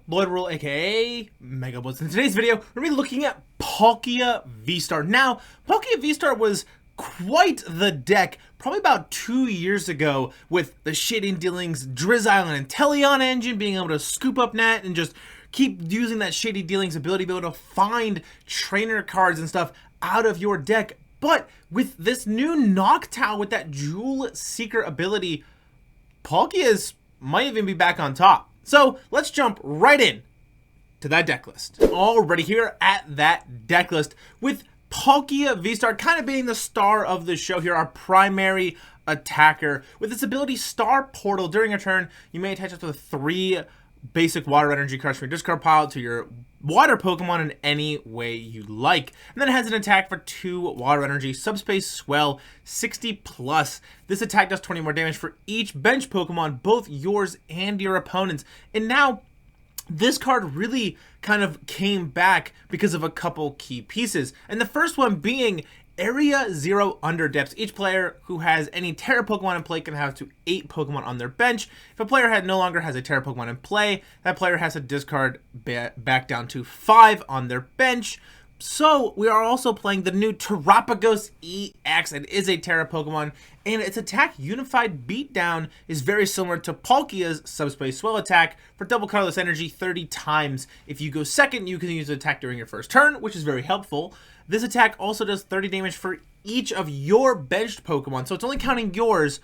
Lloyd Rule, aka Mega Blitz. In today's video, we're going to be looking at Palkia Vstar. Now, Palkia Vstar was quite the deck probably about 2 years ago with the shading dealings, Drizz Island and Teleon engine, being able to scoop up net and just keep using that shady dealings ability to be able to find trainer cards and stuff out of your deck. But with this new Noctowl with that Jewel Seeker ability, Palkia might even be back on top. So let's jump right in to that deck list. Already here at that deck list with Palkia Vstar kind of being the star of the show here, our primary attacker. With this ability, Star Portal, during a turn, you may attach up to 3 basic water energy cards from your discard pile to your water Pokemon in any way you like. And then it has an attack for 2 water energy, Subspace Swell, 60 plus. This attack does 20 more damage for each bench Pokemon, both yours and your opponent's. And now, this card really kind of came back because of a couple key pieces. And the first one being Area 0 Underdepths. Each player who has any Terra Pokemon in play can have up to 8 Pokemon on their bench. If a player no longer has a Terra Pokemon in play, that player has to discard back down to 5 on their bench. So we are also playing the new Terapagos EX. It is a Terra Pokemon, and its attack Unified Beatdown is very similar to Palkia's Subspace Swell attack for double colorless energy 30 times. If you go second, you can use the attack during your first turn, which is very helpful. This attack also does 30 damage for each of your benched Pokemon, so it's only counting yours.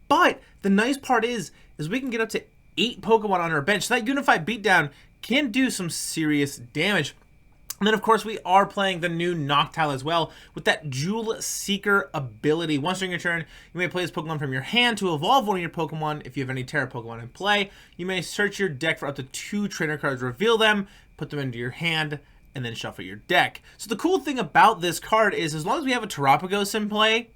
But the nice part is we can get up to 8 Pokemon on our bench. So that Unified Beatdown can do some serious damage. And then, of course, we are playing the new Noctowl as well with that Jewel Seeker ability. Once during your turn, you may play this Pokemon from your hand to evolve one of your Pokemon. If you have any Terra Pokemon in play, you may search your deck for up to 2 trainer cards, reveal them, put them into your hand, and then shuffle your deck. So the cool thing about this card is as long as we have a Terapagos in play,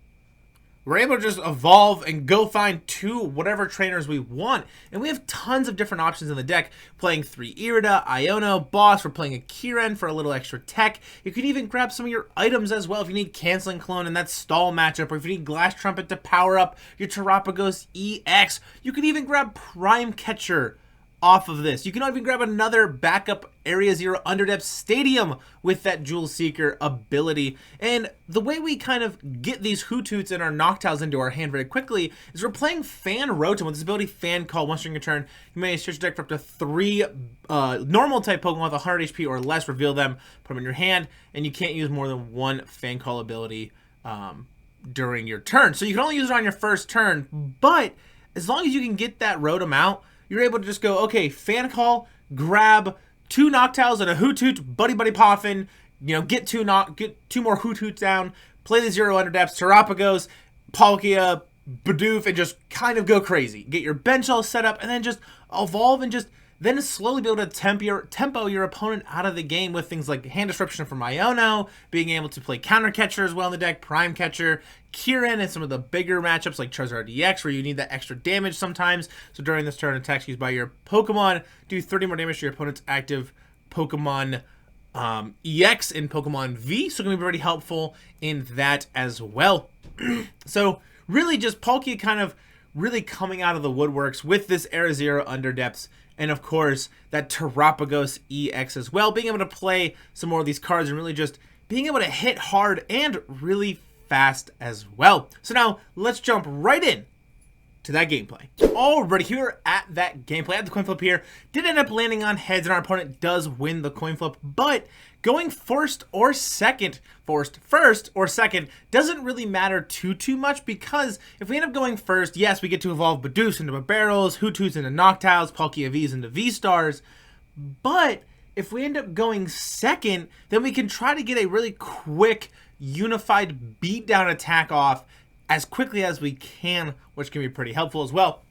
we're able to just evolve and go find 2 whatever trainers we want. And we have tons of different options in the deck. Playing 3 Irida, Iono, Boss. We're playing a Kieran for a little extra tech. You can even grab some of your items as well if you need Canceling Cologne in that stall matchup, or if you need Glass Trumpet to power up your Terapagos EX. You can even grab Prime Catcher off of this. You can even grab another backup Area 0 Underdepths Stadium with that Jewel Seeker ability. And the way we kind of get these Hootoots and our Noctowls into our hand very quickly is we're playing Fan Rotom with this ability Fan Call. Once during your turn, you may search your deck for up to 3 normal type Pokemon with 100 HP or less, reveal them, put them in your hand, and you can't use more than 1 Fan Call ability during your turn. So you can only use it on your first turn, but as long as you can get that Rotom out, you're able to just go, okay, Fan Call, grab 2 Noctowls and a Hoothoot, Buddy-Buddy Poffin, get 2 more Hootoots down, play the 0 Underdepths, Terapagos, Palkia, Bidoof, and just kind of go crazy. Get your bench all set up, and then just evolve and just then slowly be able to tempo your opponent out of the game with things like Hand Disruption from Iono, being able to play Counter Catcher as well in the deck, Prime Catcher, Kieran, and some of the bigger matchups like Charizard EX where you need that extra damage sometimes. So during this turn, attacks used by your Pokemon do 30 more damage to your opponent's active Pokemon EX in Pokemon V. So it can be pretty helpful in that as well. So really just Palkia kind of really coming out of the woodworks with this Area 0 Underdepths. And of course, that Terapagos EX as well. Being able to play some more of these cards and really just being able to hit hard and really fast as well. So now, let's jump right in to that gameplay. Already here at that gameplay, at the coin flip here, did end up landing on heads, and our opponent does win the coin flip, but going first or second doesn't really matter too much, because if we end up going first, yes, we get to evolve Bidoofs into Bibarels, Hootoots into Noctowls, Palkia Vs into V-Stars, but if we end up going second, then we can try to get a really quick Unified Beatdown attack off as quickly as we can, which can be pretty helpful as well.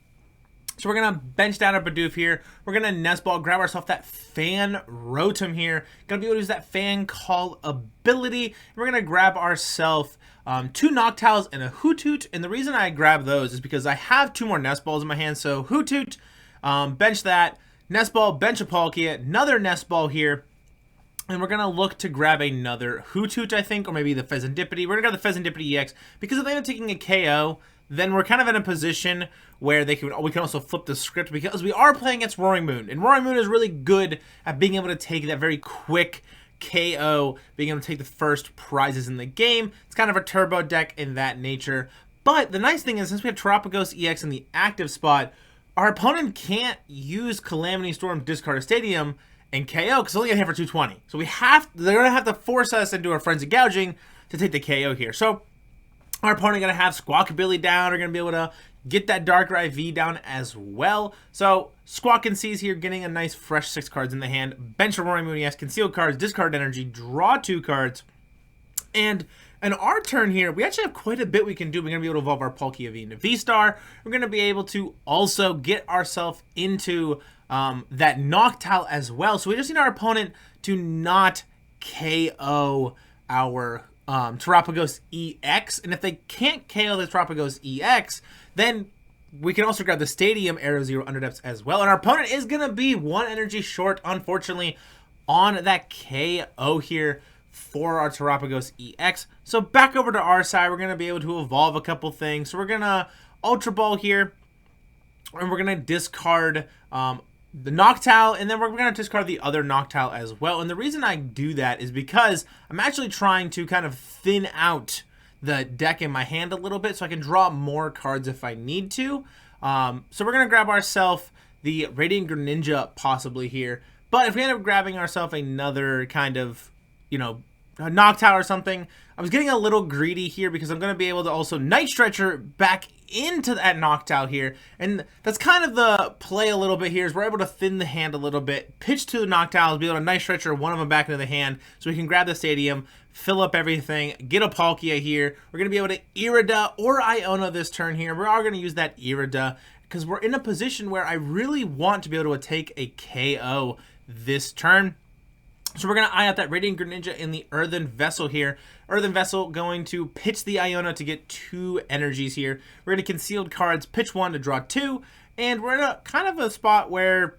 So we're going to bench down our Bidoof here. We're going to Nest Ball, grab ourselves that Fan Rotom here. Going to be able to use that Fan Call ability. We're going to grab ourselves 2 Noctowls and a Hoothoot. And the reason I grab those is because I have 2 more Nest Balls in my hand. So Hoothoot, bench that. Nest Ball, bench a Palkia, another Nest Ball here. And we're going to look to grab another Hoothoot, I think, or maybe the Fezandipiti. We're going to grab the Fezandipiti EX because if they end up taking a KO, then we're kind of in a position where we can also flip the script, because we are playing against Roaring Moon, and Roaring Moon is really good at being able to take that very quick KO, being able to take the first prizes in the game. It's kind of a turbo deck in that nature. But the nice thing is, since we have Terapagos EX in the active spot, our opponent can't use Calamity Storm, discard a Stadium, and KO, because it's only gonna hit for 220. So they're gonna have to force us into a Frenzy Gouging to take the KO here. So our opponent gonna have Squawkabilly down, are gonna be able to get that Darker IV down as well. So Squawk and C's here getting a nice fresh 6 cards in the hand. Bench a Roaring Moon EX, conceal cards, discard energy, draw 2 cards. And in our turn here, we actually have quite a bit we can do. We're going to be able to evolve our Palkia V into V-Star. We're going to be able to also get ourselves into that Noctowl as well. So we just need our opponent to not KO our Terapagos EX. And if they can't KO the Terapagos EX, then we can also grab the Stadium Arrow Zero Underdepths as well. And our opponent is going to be 1 energy short, unfortunately, on that KO here for our Terapagos EX. So back over to our side, we're going to be able to evolve a couple things. So we're going to Ultra Ball here, and we're going to discard the Noctowl, and then we're going to discard the other Noctowl as well. And the reason I do that is because I'm actually trying to kind of thin out the deck in my hand a little bit so I can draw more cards if I need to. So we're going to grab ourselves the Radiant Greninja possibly here. But if we end up grabbing ourselves another kind of, you know, a Noctowl or something, I was getting a little greedy here because I'm going to be able to also Night Stretcher back into that Noctowl here. And that's kind of the play a little bit here, is we're able to thin the hand a little bit, pitch to the Noctowls, be able to Night Stretcher one of them back into the hand so we can grab the Stadium, fill up everything, get a Palkia here. We're going to be able to Irida or Iona this turn here. We are going to use that Irida because we're in a position where I really want to be able to take a KO this turn. So we're going to eye out that Radiant Greninja in the Earthen Vessel here. Earthen Vessel going to pitch the Iona to get 2 energies here. We're going to concealed cards, pitch 1 to draw 2. And we're in a kind of a spot where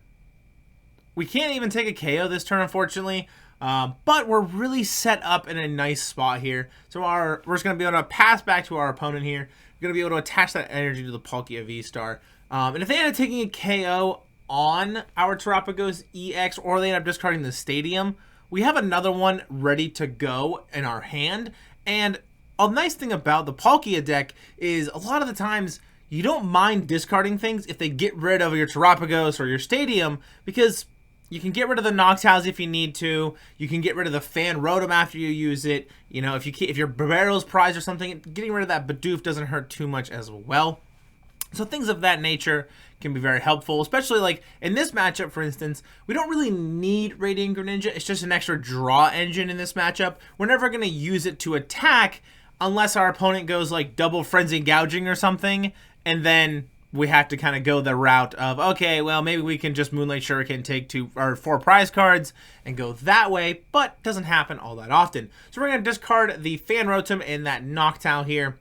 we can't even take a KO this turn, unfortunately. But we're really set up in a nice spot here. So we're just going to be able to pass back to our opponent here. We're going to be able to attach that energy to the Palkia Vstar. And if they end up taking a KO on our Terapagos EX, or they end up discarding the Stadium, we have another one ready to go in our hand. And a nice thing about the Palkia deck is a lot of the times you don't mind discarding things if they get rid of your Terapagos or your Stadium, because you can get rid of the Noctowls if you need to. You can get rid of the Fan Rotom after you use it. You know, if your Bibarel's prize or something, getting rid of that Bidoof doesn't hurt too much as well. So things of that nature can be very helpful, especially like in this matchup, for instance. We don't really need Radiant Greninja. It's just an extra draw engine in this matchup. We're never going to use it to attack unless our opponent goes like double Frenzy Gouging or something, and then we have to kind of go the route of, okay, well, maybe we can just Moonlight Shuriken, take 2 or 4 prize cards and go that way, but doesn't happen all that often. So we're going to discard the Fan Rotom in that Noctowl here.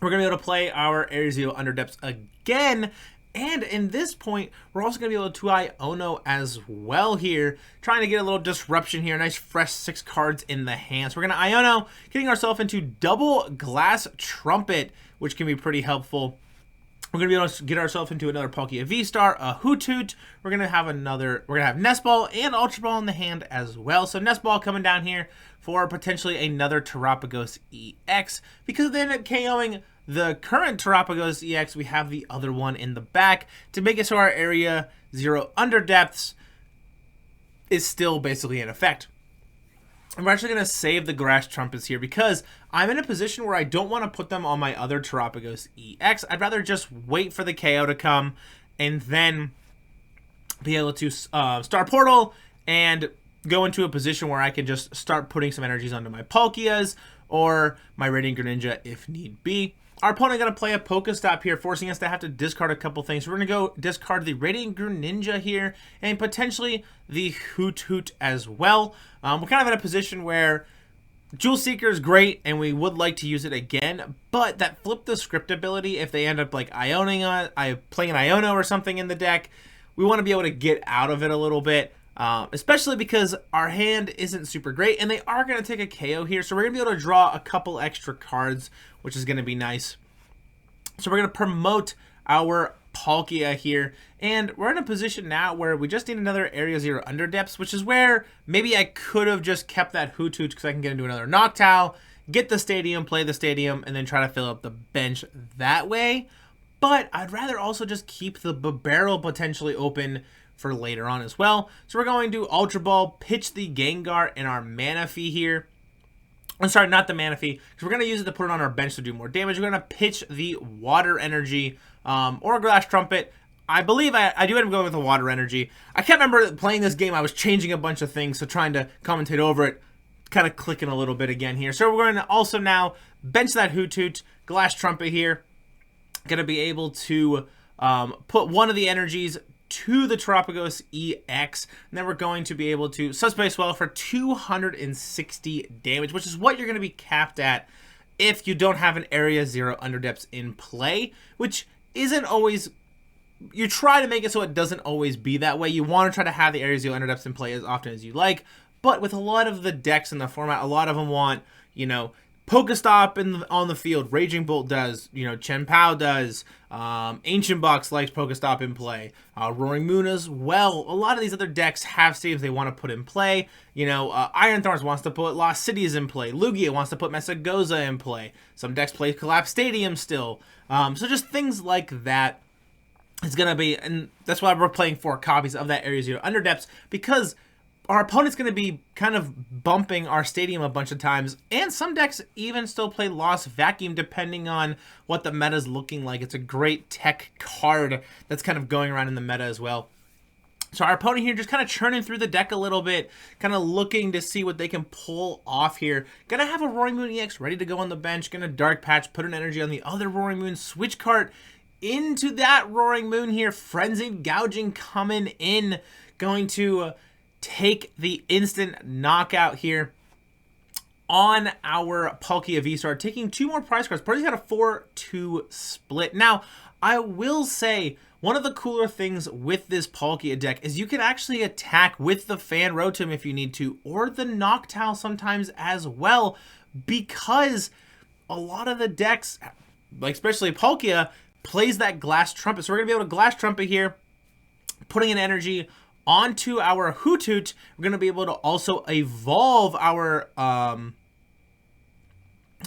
We're going to be able to play our Arrow Zero Underdepths again. And in this point, we're also going to be able to Iona as well here. Trying to get a little disruption here. Nice fresh 6 cards in the hand. So we're going to Iona, getting ourselves into double Glass Trumpet, which can be pretty helpful. We're going to be able to get ourselves into another Palkia Vstar, a Hoothoot. We're going to have Nest Ball and Ultra Ball in the hand as well. So Nest Ball coming down here for potentially another Terapagos EX. Because if they end up KOing the current Terapagos EX, we have the other one in the back to make it so our Area 0 Underdepths is still basically in effect. And we're actually going to save the Glass Trumpets here because I'm in a position where I don't want to put them on my other Terapagos EX. I'd rather just wait for the KO to come and then be able to Star Portal and go into a position where I can just start putting some energies onto my Palkias or my Radiant Greninja if need be. Our opponent going to play a Pokestop here, forcing us to have to discard a couple things. So we're going to go discard the Radiant Greninja here and potentially the Hoothoot as well. We're kind of in a position where Jewel Seeker is great and we would like to use it again, but that flip the script ability, if they end up like playing an Iona or something in the deck, we want to be able to get out of it a little bit. Especially because our hand isn't super great and they are going to take a KO here. So we're going to be able to draw a couple extra cards, which is going to be nice. So we're going to promote our Palkia here, and we're in a position now where we just need another Area 0 Underdepths, which is where maybe I could have just kept that Hoothoot because I can get into another Noctowl, get the stadium, play the stadium, and then try to fill up the bench that way. But I'd rather also just keep the Bibarel potentially open for later on as well. So we're going to Ultra Ball, pitch the Gengar and our Manaphy here. I'm sorry, not the Manaphy, because we're going to use it to put it on our bench to do more damage. We're going to pitch the Water Energy or Glass Trumpet. I believe I do end up going with the Water Energy. I can't remember playing this game. I was changing a bunch of things, so trying to commentate over it, kind of clicking a little bit again here. So we're going to also now bench that Hoothoot, Glass Trumpet here. Going to be able to put one of the energies to the Terapagos EX, and then we're going to be able to Subspace Well for 260 damage, which is what you're going to be capped at if you don't have an Area 0 Underdepths in play, which isn't always... You try to make it so it doesn't always be that way. You want to try to have the Area 0 Underdepths in play as often as you like, but with a lot of the decks in the format, a lot of them want, you know, Pokestop on the field. Raging Bolt does, you know, Chien-Pao does, Ancient Box likes Pokestop in play, Roaring Moon as well. A lot of these other decks have stadiums they want to put in play. You know, Iron Thorns wants to put Lost Cities in play. Lugia wants to put Mesagoza in play. Some decks play Collapse Stadium still. So just things like that is going to be, and that's why we're playing 4 copies of that Area 0 Underdepths, because our opponent's going to be kind of bumping our stadium a bunch of times, and some decks even still play Lost Vacuum depending on what the meta's looking like. It's a great tech card that's kind of going around in the meta as well. So our opponent here just kind of churning through the deck a little bit, kind of looking to see what they can pull off here. Gonna have a Roaring Moon EX ready to go on the bench, gonna Dark Patch, put an energy on the other Roaring Moon, switch cart into that Roaring Moon here, Frenzied Gouging coming in, going to take the instant knockout here on our Palkia Vstar, taking 2 more prize cards. Party's got a 4-2 split. Now, I will say, one of the cooler things with this Palkia deck is you can actually attack with the Fan Rotom if you need to, or the Noctowl sometimes as well, because a lot of the decks, like especially Palkia, plays that Glass Trumpet. So we're going to be able to Glass Trumpet here, putting an energy onto our Hoothoot. We're going to be able to also evolve our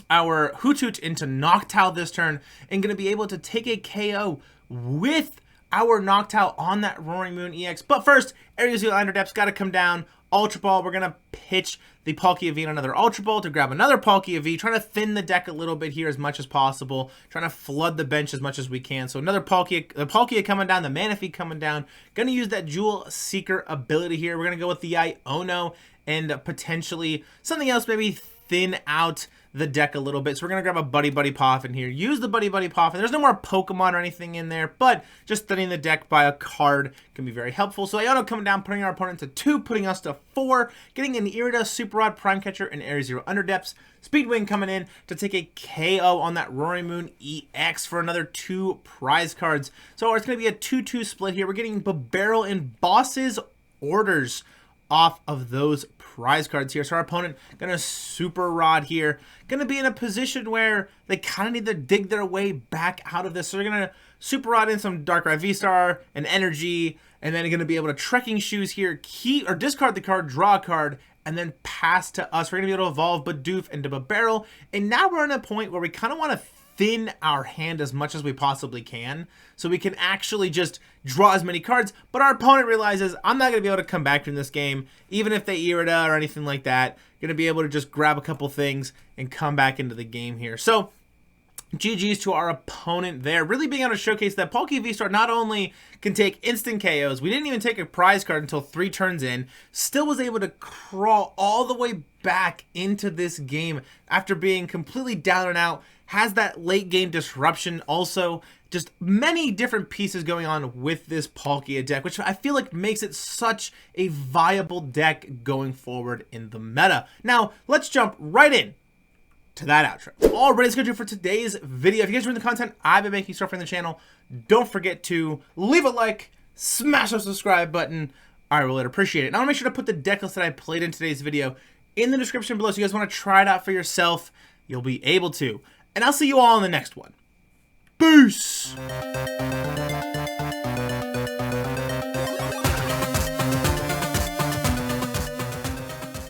Hoothoot into Noctowl this turn, and going to be able to take a KO with our Noctowl on that Roaring Moon EX. But first, Area 0 Underdepths got to come down. Ultra Ball, we're going to pitch the Palkia V and another Ultra Ball to grab another Palkia V, trying to thin the deck a little bit here as much as possible, trying to flood the bench as much as we can. So another Palkia, the Palkia coming down, the Manaphy coming down. Going to use that Jewel Seeker ability here. We're going to go with the Iono and potentially something else, maybe thin out the deck a little bit. So we're going to grab a Buddy-Buddy Poffin here. Use the Buddy-Buddy Poffin. There's no more Pokemon or anything in there, but just thinning the deck by a card can be very helpful. So Iono coming down, putting our opponent to 2, putting us to 4, getting an Irida, Super Rod, Prime Catcher, and Area 0 Underdepths. Speedwing coming in to take a KO on that Roaring Moon EX for another 2 prize cards. So it's going to be a 2-2 split here. We're getting Bibarel and Boss's Orders off of those prize cards here. So our opponent gonna Super Rod here, gonna be in a position where they kind of need to dig their way back out of this. So they're gonna Super Rod in some Darkrai Vstar and energy, and then gonna be able to Trekking Shoes here, keep or discard the card, draw a card, and then pass to us. We're gonna be able to evolve Bidoof into Bibarel, and now we're at a point where we kind of want to thin our hand as much as we possibly can, so we can actually just draw as many cards. But our opponent realizes, I'm not going to be able to come back from this game, even if they Irida or anything like that. Going to be able to just grab a couple things and come back into the game here. So GG's to our opponent there. Really being able to showcase that Palkia Vstar not only can take instant KOs, we didn't even take a prize card until 3 turns in, still was able to crawl all the way back into this game after being completely down and out, has that late game disruption also. Just many different pieces going on with this Palkia deck, which I feel like makes it such a viable deck going forward in the meta. Now, let's jump right in to that outro. Alright, that's going to do for today's video. If you guys enjoyed the content I've been making so far on the channel, don't forget to leave a like, smash the subscribe button. I really appreciate it. Now, I'll make sure to put the deck list that I played in today's video in the description below, so you guys want to try it out for yourself, you'll be able to. And I'll see you all in the next one. Peace!